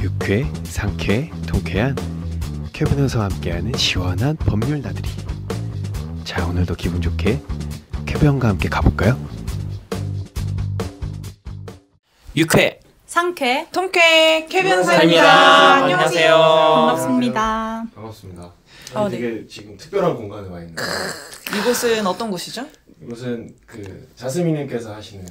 유쾌, 상쾌, 통쾌한 쾌 변호사와 함께하는 시원한 법률 나들이. 자, 오늘도 기분 좋게 쾌변과 함께 가볼까요? 유쾌, 상쾌, 통쾌, 쾌변사입니다. 안녕하세요. 반갑습니다. 반갑습니다. 네. 되게 지금 특별한 공간에 와 있는데 이곳은 어떤 곳이죠? 이것은 그 자스민님께서 하시는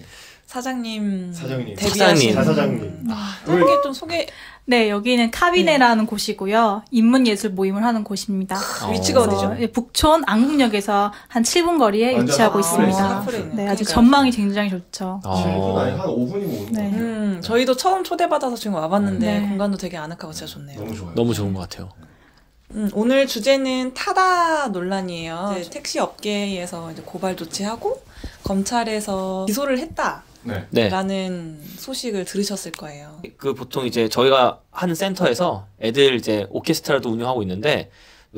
사장님, 사장님, 데뷔하신 자사장님. 짧게 좀 소개. 네, 여기는 카비네라는 곳이고요. 인문예술 모임을 하는 곳입니다. 위치가 그래서 어디죠? 북촌 안국역에서 한 7분 거리에 완전 위치하고 있습니다. 사프레 있네. 네, 아주 그러니까요. 전망이 굉장히 좋죠. 7분 아니 한 5분이면 오는 네. 것 같아요. 저희도 처음 초대받아서 지금 와봤는데 네. 공간도 되게 아늑하고 진짜 좋네요. 너무 좋아요. 너무 좋은 것 같아요. 오늘 주제는 타다 논란이에요. 이제 택시 업계에서 이제 고발 조치하고 검찰에서 기소를 했다. 네. 라는 소식을 들으셨을 거예요. 그 보통 이제 저희가 하는 센터에서 애들 이제 오케스트라도 운영하고 있는데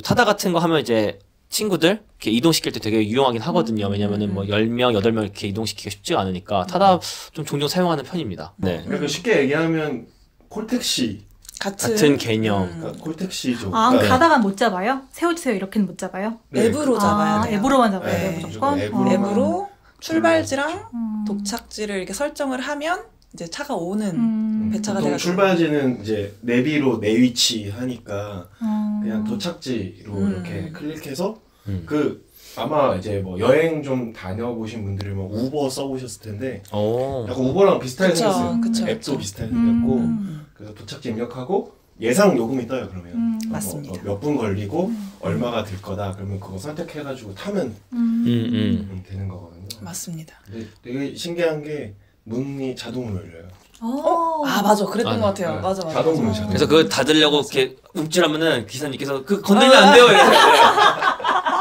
타다 같은 거 하면 이제 친구들 이렇게 이동시킬 때 되게 유용하긴 하거든요. 왜냐면은 뭐 10명, 8명 이렇게 이동시키기가 쉽지가 않으니까 타다 좀 종종 사용하는 편입니다. 네. 그러니까 쉽게 얘기하면 콜택시, 같은 개념. 그러니까 콜택시죠. 아, 그러니까 가다가 못 잡아요? 세워주세요 이렇게는 못 잡아요? 네, 앱으로 잡아야 돼요. 앱으로만 잡아야 네. 돼요, 무조건? 무조건 앱으로 출발지랑 음. 독착지를 이렇게 설정을 하면 이제 차가 오는 배차가 보통 돼가지고. 출발지는 이제 내비로 내 위치 하니까 그냥 도착지로 음. 이렇게 클릭해서 그 아마 이제 뭐 여행 좀 다녀보신 분들은 뭐 우버 써보셨을 텐데 오. 약간 우버랑 비슷하게 그쵸, 생겼어요. 그쵸, 앱도 그쵸. 비슷하게 생겼고 음. 그래서 도착지 입력하고 예상 요금이 떠요. 그러면 맞습니다. 몇 분 걸리고 얼마가 들 거다. 그러면 그거 선택해가지고 타면 되는 거거든요. 맞습니다. 근데 되게 신기한 게 문이 자동으로 열려요. 아 맞아, 그랬던 것 같아요. 네. 맞아. 자동으로 자동. 그래서 그거 닫으려고 이렇게 움찔하면은 기사님께서 그 건들면 안 돼요. 이래요.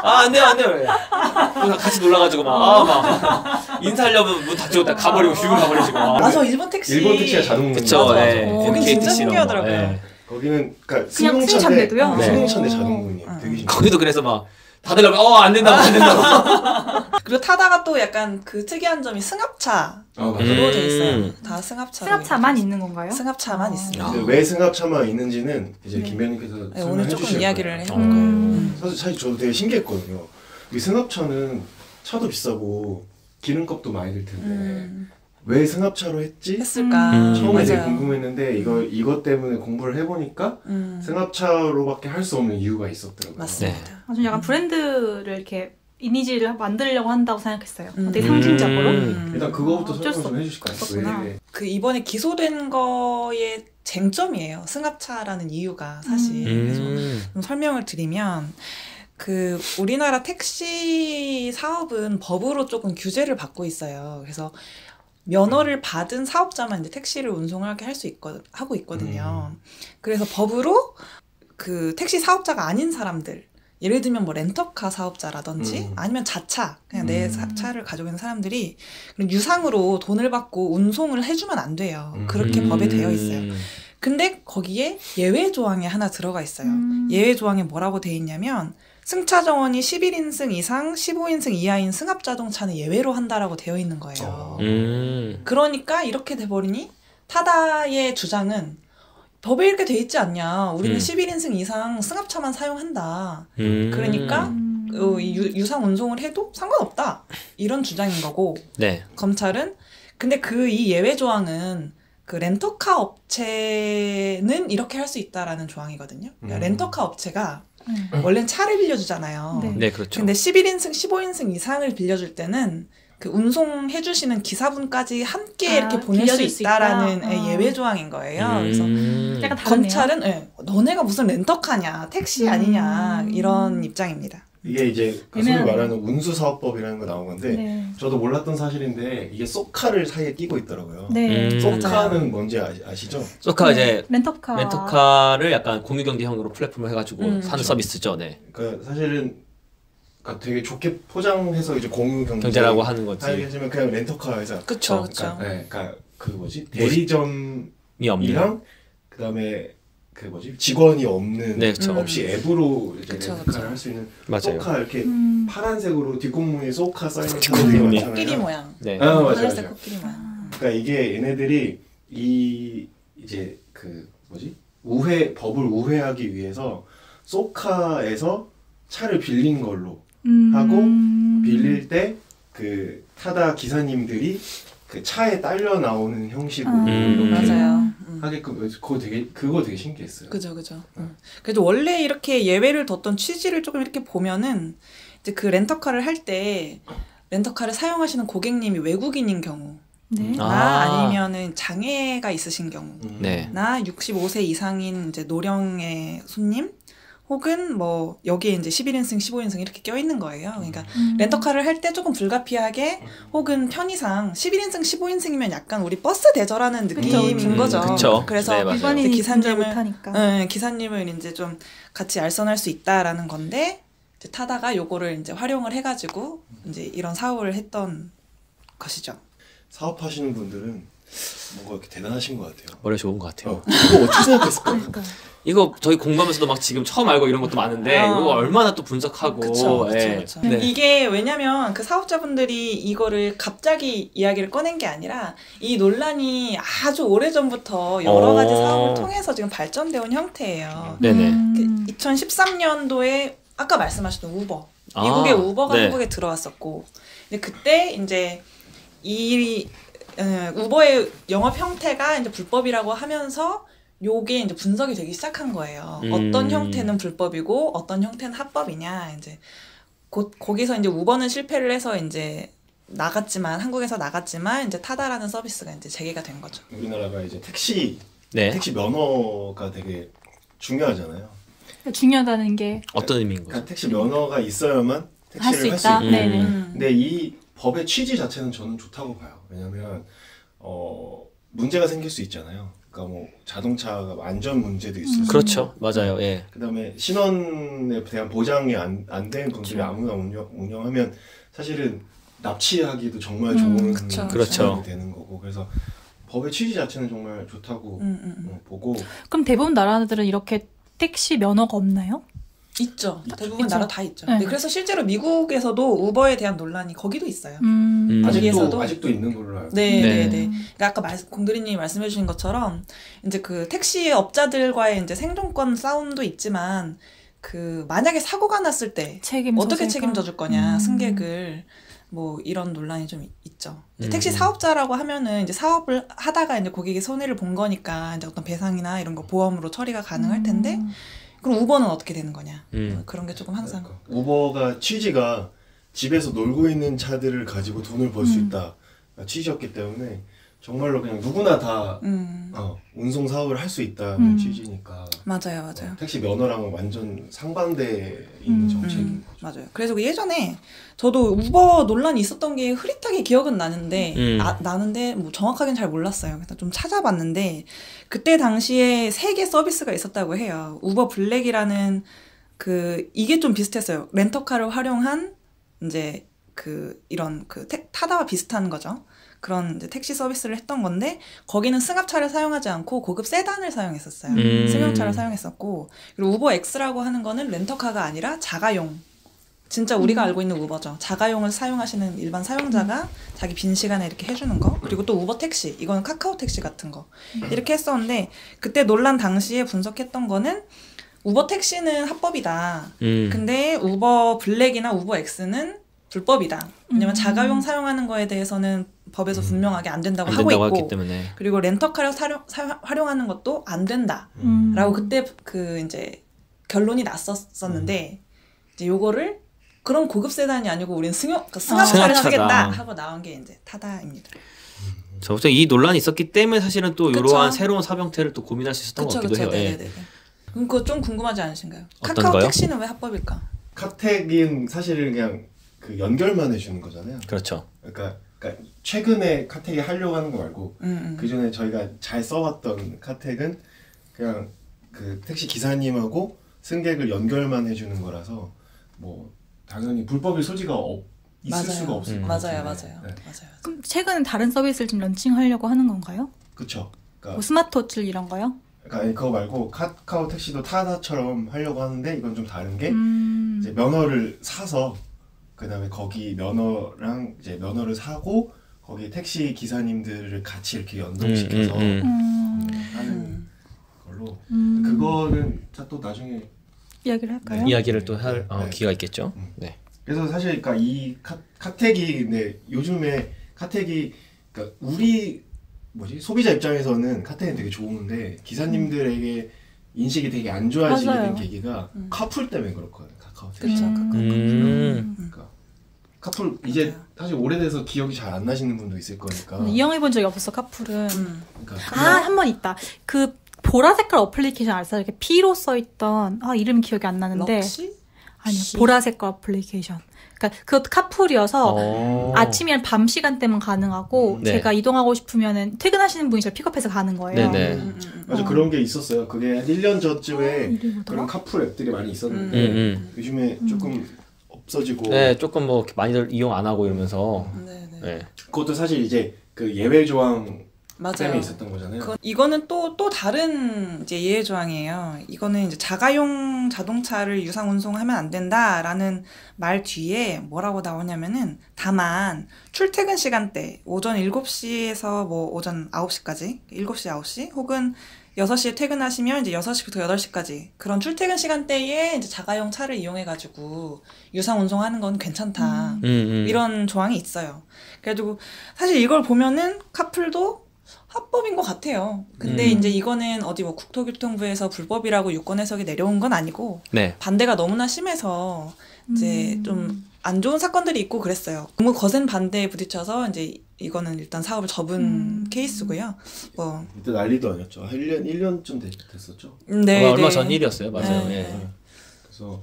아, 안 돼요, 안 돼요. 그래서 같이 놀라가지고 막 인사하려면 문 닫히고 딱 가버리고 휴 가버리시고. 맞아, 일본 택시. 일본 택시가 자동 문. 그쵸, 맞아, 예. 맞아. 거긴 진짜 신기하더라고요. 거기는 그러니까 그냥 승용차인데 승용차인데도요? 네. 승용차인데 자동 문이에요. 되게 신기해. 거기도 그래서 막 닫으려고 안 된다고 안 된다고. 그리고 타다가 또 약간 그 특이한 점이 승합차로 맞아요. 돼 있어요. 다 승합차. 승합차만 있는 건가요? 승합차만 있습니다. 근데 왜 승합차만 있는지는 이제 김변님께서 네, 설명해 오늘 조금 주실 이야기를 거예요. 해볼 거예요. 사실 저도 되게 신기했거든요. 이 승합차는 차도 비싸고 기름값도 많이 들 텐데 왜 승합차로 했지? 했을까? 처음에 되게 맞아요. 궁금했는데 이것 때문에 공부를 해보니까 승합차로밖에 할 수 없는 이유가 있었더라고요. 맞습니다. 아, 좀 약간 브랜드를 이렇게 이미지를 만들려고 한다고 생각했어요. 되게 상징적으로. 일단 그거부터 어쩔 설명 수 좀 해주실까요? 없었구나. 왜? 그 이번에 기소된 거의 쟁점이에요. 승합차라는 이유가 사실. 그래서 좀 설명을 드리면 그 우리나라 택시 사업은 법으로 조금 규제를 받고 있어요. 그래서 면허를 받은 사업자만 이제 택시를 운송하게 할 수 하고 있거든요. 그래서 법으로 그 택시 사업자가 아닌 사람들, 예를 들면 뭐 렌터카 사업자라든지 아니면 자차, 그냥 내 차를 가지고 있는 사람들이 유상으로 돈을 받고 운송을 해주면 안 돼요. 그렇게 법에 되어 있어요. 근데 거기에 예외 조항이 하나 들어가 있어요. 예외 조항에 뭐라고 돼 있냐면 승차 정원이 11인승 이상 15인승 이하인 승합 자동차는 예외로 한다라고 되어 있는 거예요. 그러니까 이렇게 돼버리니 타다의 주장은 법에 이렇게 돼 있지 않냐. 우리는 11인승 이상 승합차만 사용한다. 그러니까 유상 운송을 해도 상관없다. 이런 주장인 거고 네. 검찰은 근데 그 이 예외 조항은 그 렌터카 업체는 이렇게 할 수 있다라는 조항이거든요. 그러니까 렌터카 업체가 원래는 차를 빌려주잖아요. 네. 네, 그렇죠. 근데 11인승, 15인승 이상을 빌려줄 때는 그 운송해주시는 기사분까지 함께 이렇게 보낼 수 빌려줄 수 있다라는 있다. 예외 조항인 거예요. 그래서 약간 다르네요. 검찰은 너네가 무슨 렌터카냐, 택시 아니냐 이런 입장입니다. 이게 이제 소위 말하는 운수사업법이라는 거 나온 건데 네. 저도 몰랐던 사실인데 이게 쏘카를 사이에 끼고 있더라고요. 네. 쏘카는 뭔지 아시죠? 소카 이제 렌터카를 약간 공유경제형으으로 플랫폼을 해가지고 사는 서비스죠. 네. 그러니까 사실은 그러니까 되게 좋게 포장해서 이제 공유 경제라고 하는 거지. 하지만 그냥 렌터카 회사. 그쵸, 그러니까, 그쵸. 네, 그러니까 그 뭐지 대리점이랑 그다음에 그 뭐지 직원이 없는 네, 그쵸. 없이 앱으로 이제 그쵸, 렌터카를 할 수 있는 맞아요. 소카 이렇게 파란색으로 뒷공무에 소카 써있는 차가 되게 뒷공무에. 많잖아요. 코끼리 모양. 네. 아 맞아요. 하늘색 맞아요. 코끼리 모양. 그러니까 이게 얘네들이 이 이제 그 뭐지 법을 우회하기 위해서 쏘카에서 차를 빌린 걸로 하고 빌릴 때 그 타다 기사님들이 그 차에 딸려 나오는 형식으로 이렇게 맞아요. 하게끔 그거 되게 신기했어요. 그죠. 그래도 원래 이렇게 예외를 뒀던 취지를 조금 이렇게 보면은 이제 그 렌터카를 할 때 렌터카를 사용하시는 고객님이 외국인인 경우, 네. 나 아니면은 장애가 있으신 경우, 네. 나 65세 이상인 이제 노령의 손님, 혹은 뭐 여기에 이제 11인승, 15인승 이렇게 껴있는 거예요. 그러니까 렌터카를 할 때 조금 불가피하게 혹은 편의상 11인승, 15인승이면 약간 우리 버스 대절하는 느낌인 거죠. 그쵸. 그래서 네, 맞아요. 일반인이 기사님을 못하니까. 기사님을 이제 좀 같이 알선할 수 있다라는 건데 이제 타다가 요거를 이제 활용을 해가지고 이제 이런 사업을 했던 것이죠. 사업하시는 분들은 뭔가 이렇게 대단하신 것 같아요. 머리 좋은 것 같아요. 이거 어떻게 생각했을까? 그러니까. 이거 저희 공부하면서도 막 지금 처음 알고 이런 것도 많은데 이거 얼마나 또 분석하고 그쵸. 예. 네. 이게 왜냐면 그 사업자분들이 이거를 갑자기 이야기를 꺼낸 게 아니라 이 논란이 아주 오래전부터 여러 가지 사업을 통해서 지금 발전되어 온 형태예요. 네네. 2013년도에 아까 말씀하셨던 우버. 미국의 우버가 네. 한국에 들어왔었고 근데 그때 이제 이 우버의 영업 형태가 이제 불법이라고 하면서 요게 이제 분석이 되기 시작한 거예요. 어떤 형태는 불법이고 어떤 형태는 합법이냐. 이제 거기서 이제 우버는 실패를 해서 이제 한국에서 나갔지만 이제 타다라는 서비스가 이제 재개가 된 거죠. 우리나라가 이제 택시 면허가 되게 중요하잖아요. 중요하다는 게 어떤 의미인 거죠? 그러니까 택시 면허가 있어야만 택시를 할 수 있다. 있고. 네네. 근데 이 법의 취지 자체는 저는 좋다고 봐요. 왜냐면 문제가 생길 수 있잖아요. 그러니까 뭐 자동차가 안전 문제도 있을 수 있고. 그렇죠. 맞아요. 예. 그다음에 신원에 대한 보장이 안 된 분들이 아무나 운영하면 사실은 납치하기도 정말 좋은 그렇죠. 상황이 되는 거고. 그래서 법의 취지 자체는 정말 좋다고 보고. 그럼 대부분 나라들은 이렇게 택시 면허가 없나요? 있죠. 대부분 있죠. 나라 다 있죠. 네. 네, 그래서 실제로 미국에서도 우버에 대한 논란이 거기도 있어요. 아직도 있는 걸로 알고. 네. 그러니까 아까 공들이님이 말씀해주신 것처럼 이제 그 택시 업자들과의 이제 생존권 싸움도 있지만 그 만약에 사고가 났을 때 어떻게 책임져줄 거냐 승객을 뭐 이런 논란이 좀 있죠. 택시 사업자라고 하면은 이제 사업을 하다가 이제 고객이 손해를 본 거니까 이제 어떤 배상이나 이런 거 보험으로 처리가 가능할 텐데. 그럼 우버는 어떻게 되는 거냐. 그런 게 조금 항상. 그러니까. 우버가 취지가 집에서 놀고 있는 차들을 가지고 돈을 벌 수 있다. 취지였기 때문에 정말로 그냥 누구나 다 운송 사업을 할 수 있다는 취지니까. 맞아요. 택시 면허랑은 완전 상반되어 있는 정책인 거죠. 맞아요. 그래서 예전에 저도 우버 논란이 있었던 게 흐릿하게 기억은 나는데 나는데 뭐 정확하게는 잘 몰랐어요. 그래서 좀 찾아봤는데 그때 당시에 3개 서비스가 있었다고 해요. 우버 블랙이라는 이게 좀 비슷했어요. 렌터카를 활용한 이제 이런 타다와 비슷한 거죠. 그런 이제 택시 서비스를 했던 건데 거기는 승합차를 사용하지 않고 고급 세단을 사용했었어요. 승용차를 사용했었고 그리고 우버 X라고 하는 거는 렌터카가 아니라 자가용. 진짜 우리가 알고 있는 우버죠. 자가용을 사용하시는 일반 사용자가 자기 빈 시간에 이렇게 해주는 거. 그리고 또 우버 택시. 이거는 카카오 택시 같은 거. 이렇게 했었는데 그때 논란 당시에 분석했던 거는 우버 택시는 합법이다. 근데 우버 블랙이나 우버 X는 불법이다. 왜냐면 자가용 사용하는 거에 대해서는 법에서 분명하게 안 된다고 하고 있고 그리고 렌터카를 활용하는 것도 안 된다라고 그때 이제 결론이 났었는데 이제 요거를 그런 고급 세단이 아니고 우리는 승합차를 쓰겠다 하고 나온 게 이제 타다입니다. 저부터 이 논란이 있었기 때문에 사실은 또 이러한 새로운 사업형태를 또 고민할 수 있었던 것 같기도 해요. 네네네. 그거 좀 궁금하지 않으신가요? 어떤 카카오 거요? 택시는 왜 합법일까? 카택은 사실은 그냥 연결만 해주는 거잖아요. 그렇죠. 그러니까 최근에 카택이 하려고 하는 거 말고 그 전에 저희가 잘 써왔던 카택은 그냥 택시 기사님하고 승객을 연결만 해주는 거라서 뭐 당연히 불법일 소지가 있을 수가 없을 것 같아요. 맞아요. 그럼 최근에 다른 서비스를 좀 런칭하려고 하는 건가요? 그렇죠. 뭐 스마트워치 이런 거요? 그러니까 그거 말고 카카오 택시도 타다처럼 하려고 하는데 이건 좀 다른 게 이제 면허를 사서 그다음에 거기 면허를 사고 거기 택시 기사님들을 같이 이렇게 연동시켜서 하는 걸로 그거는 또 나중에 이야기를 할까요? 이야기를 또 할 네. 기회가 있겠죠. 네. 그래서 사실 그러니까 이 카텍이 요즘에 카텍이 그러니까 우리 소비자 입장에서는 카텍은 되게 좋은데 기사님들에게 인식이 되게 안 좋아지게 된 계기가 카풀 때문에 그렇거든요. 카카오텍. 그렇죠. 그러니까 카풀 이제 사실 오래돼서 기억이 잘 안 나시는 분도 있을 거니까. 이용해본 적이 없었어 카풀은. 그러니까 한 번 있다. 그 보라 색깔 어플리케이션 알았어? 이렇게 P로 써있던 이름 기억이 안 나는데. 럭시? 아니요, 보라 색깔 어플리케이션. 그러니까 그것도 카풀이어서 아침이랑 밤 시간대만 가능하고 네. 제가 이동하고 싶으면은 퇴근하시는 분이 저를 픽업해서 가는 거예요. 네네. 아주 그런 게 있었어요. 그게 한 1년 전쯤에 이름이 뭐더라? 그런 카풀 앱들이 많이 있었는데 요즘에 조금 없어지고. 네, 조금 뭐 많이들 이용 안 하고 이러면서. 네네. 네. 그것도 사실 이제 그 예외 조항 맞아요. 때문에 있었던 거잖아요. 이거는 또 다른 이제 예외 조항이에요. 이거는 이제 자가용 자동차를 유상 운송하면 안 된다라는 말 뒤에 뭐라고 나오냐면은 다만 출퇴근 시간대 오전 7시에서 뭐 오전 9시까지 7시 9시 혹은 6시에 퇴근하시면 이제 6시부터 8시까지 그런 출퇴근 시간대에 이제 자가용 차를 이용해 가지고 유상 운송하는 건 괜찮다. 이런 조항이 있어요. 그래가지고 사실 이걸 보면은 카풀도 합법인 것 같아요. 근데 이제 이거는 어디 뭐 국토교통부에서 불법이라고 유권 해석이 내려온 건 아니고 네. 반대가 너무나 심해서 이제 좀 안 좋은 사건들이 있고 그랬어요. 너무 거센 반대에 부딪혀서 이제 이거는 일단 사업을 접은 케이스고요. 뭐 이때 난리도 아니었죠. 1년쯤 됐었죠. 네, 얼마 네. 전 일이었어요. 맞아요. 네. 네. 그래서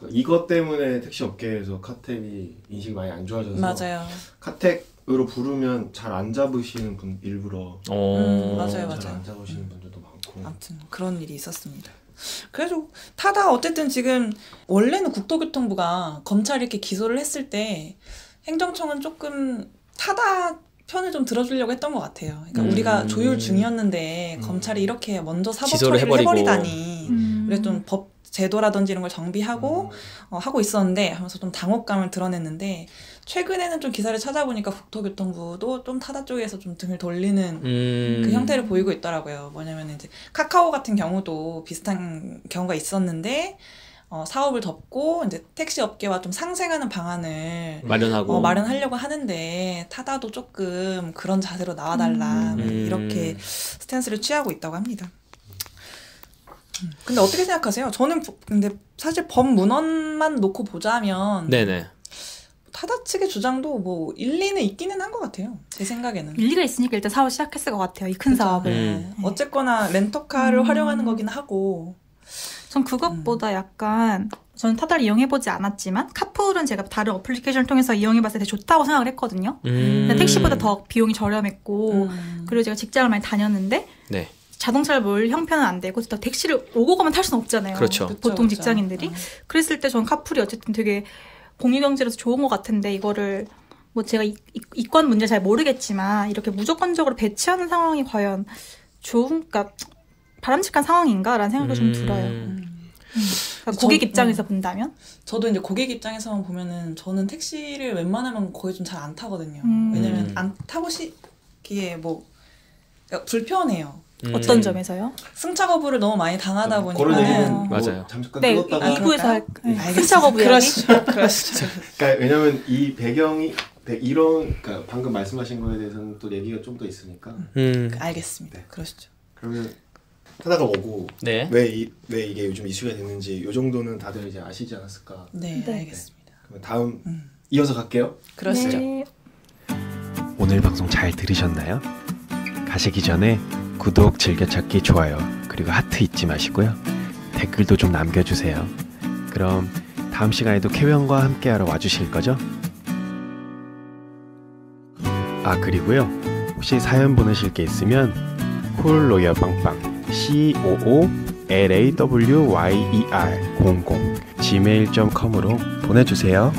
이것 때문에 택시 업계에서 카텍이 인식이 많이 안 좋아져서 맞아요. 카텍으로 부르면 잘 안 잡으시는 분 일부러 맞아요. 잘 안 잡으시는 분들도 많고. 아무튼 그런 일이 있었습니다. 그래도 타다 어쨌든 지금 원래는 국토교통부가 검찰이 이렇게 기소를 했을 때 행정청은 조금 타다 편을 좀 들어주려고 했던 것 같아요. 그러니까 우리가 조율 중이었는데 검찰이 이렇게 먼저 사법 기소를 처리를 해버리고. 해버리다니 그래서 좀 법 제도라든지 이런 걸 정비하고 하고 있었는데 하면서 좀 당혹감을 드러냈는데 최근에는 좀 기사를 찾아보니까 국토교통부도 좀 타다 쪽에서 좀 등을 돌리는 그 형태를 보이고 있더라고요. 뭐냐면 이제 카카오 같은 경우도 비슷한 경우가 있었는데 사업을 덮고 이제 택시 업계와 좀 상생하는 방안을 마련하려고 하는데 타다도 조금 그런 자세로 나와달라 이렇게 스탠스를 취하고 있다고 합니다. 근데 어떻게 생각하세요? 저는 근데 사실 법 문헌만 놓고 보자면 네네. 타다 측의 주장도 뭐 일리는 있기는 한 것 같아요. 제 생각에는. 일리가 있으니까 일단 사업 시작했을 것 같아요. 이 큰 사업을. 네. 어쨌거나 렌터카를 활용하는 거긴 하고. 전 그것보다 약간 저는 타다를 이용해보지 않았지만 카풀은 제가 다른 어플리케이션을 통해서 이용해봤을 때 되게 좋다고 생각을 했거든요. 근데 택시보다 더 비용이 저렴했고 그리고 제가 직장을 많이 다녔는데 네. 자동차를 몰 형편은 안 되고 또 택시를 오고 가면 탈 수는 없잖아요. 그렇죠. 보통 직장인들이. 그랬을 때 저는 카풀이 어쨌든 되게 공유경제로서 좋은 것 같은데 이거를 뭐 제가 이권 문제 잘 모르겠지만 이렇게 무조건적으로 배치하는 상황이 과연 그러니까 바람직한 상황인가라는 생각도 좀 들어요. 그러니까 고객 입장에서 본다면? 저도 이제 고객 입장에서만 보면은 저는 택시를 웬만하면 거의 좀 잘 안 타거든요. 왜냐면 안 타고 싶기에 뭐 그러니까 불편해요. 어떤 점에서요? 승차 거부를 너무 많이 당하다 보니까는 맞아요. 잠깐 네, 끊었다가 2부에서 알겠습니다. 승차 거부 이야기. 그러시죠. 그러니까 왜냐면 이 배경이 이런 그러니까 방금 말씀하신 거에 대해서는 또 얘기가 좀 더 있으니까. 알겠습니다. 그러시죠. 그러면 타다가 오고 네. 왜 이게 요즘 이슈가 됐는지 요 정도는 다들 이제 아시지 않았을까? 네. 네. 알겠습니다. 그럼 다음 이어서 갈게요. 그러시죠. 네. 오늘 방송 잘 들으셨나요? 가시기 전에 구독, 즐겨찾기, 좋아요, 그리고 하트 잊지 마시고요. 댓글도 좀 남겨주세요. 그럼 다음 시간에도 캐변과 함께하러 와주실 거죠? 아 그리고요. 혹시 사연 보내실 게 있으면 콜로열빵빵 COOLAWYER00 gmail.com으로 보내주세요.